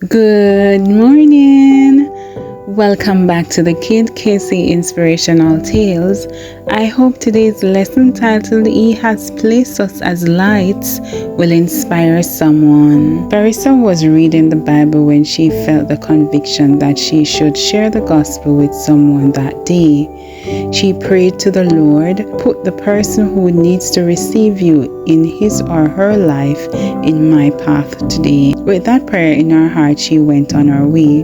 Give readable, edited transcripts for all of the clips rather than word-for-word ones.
Good morning. Welcome back to the Kid Casey Inspirational Tales. I hope today's lesson titled He Has Placed Us as Lights will inspire someone. Farissa was reading the Bible when she felt the conviction that she should share the gospel with someone that day. She prayed to the Lord, put the person who needs to receive you in his or her life in my path today. With that prayer in her heart, she went on her way.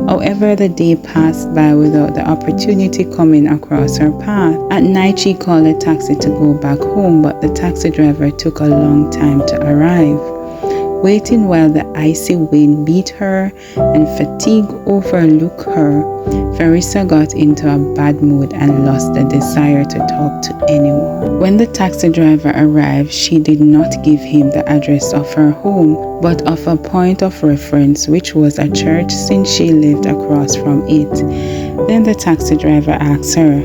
However, the day passed by without the opportunity coming across her path. At night, she called a taxi to go back home, but the taxi driver took a long time to arrive. Waiting while the icy wind beat her and fatigue overtook her, Farissa got into a bad mood and lost the desire to talk to anyone. When the taxi driver arrived, she did not give him the address of her home, but of a point of reference, which was a church since she lived across from it. Then the taxi driver asked her,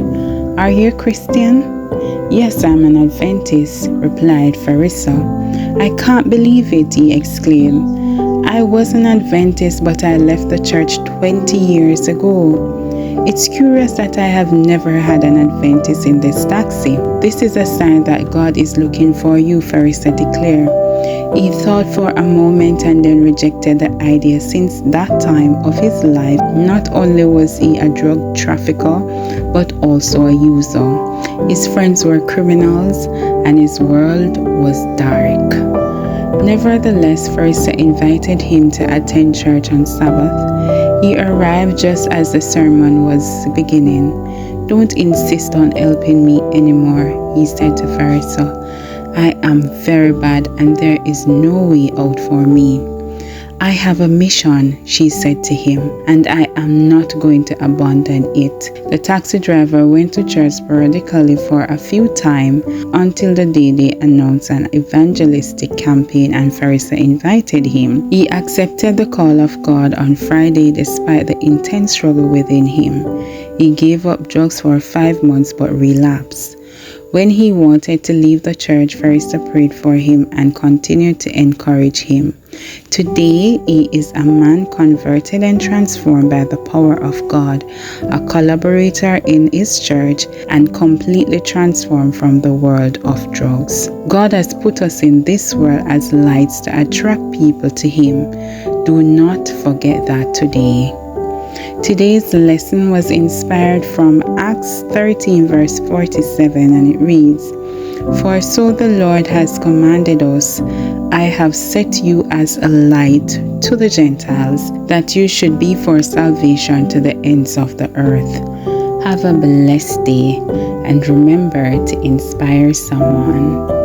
"Are you a Christian?" "Yes, I'm an Adventist," replied Farissa. "I can't believe it," he exclaimed. "I was an Adventist, but I left the church 20 years ago. It's curious that I have never had an Adventist in this taxi." "This is a sign that God is looking for you," Farissa declared. He thought for a moment and then rejected the idea. Since that time of his life, not only was he a drug trafficker, but also a user. His friends were criminals and his world was dark. Nevertheless, Farissa invited him to attend church on Sabbath. He arrived just as the sermon was beginning. "Don't insist on helping me anymore," he said to Farissa. "I am very bad and there is no way out for me." "I have a mission," she said to him, "and I am not going to abandon it." The taxi driver went to church sporadically for a few times until the day they announced an evangelistic campaign and Farissa invited him. He accepted the call of God on Friday despite the intense struggle within him. He gave up drugs for 5 months but relapsed. When he wanted to leave the church, Farissa prayed for him and continued to encourage him. Today, he is a man converted and transformed by the power of God, a collaborator in his church, and completely transformed from the world of drugs. God has put us in this world as lights to attract people to Him. Do not forget that today. Today's lesson was inspired from Acts 13 verse 47, and it reads, "For so the Lord has commanded us, I have set you as a light to the Gentiles, that you should be for salvation to the ends of the earth." Have a blessed day and remember to inspire someone.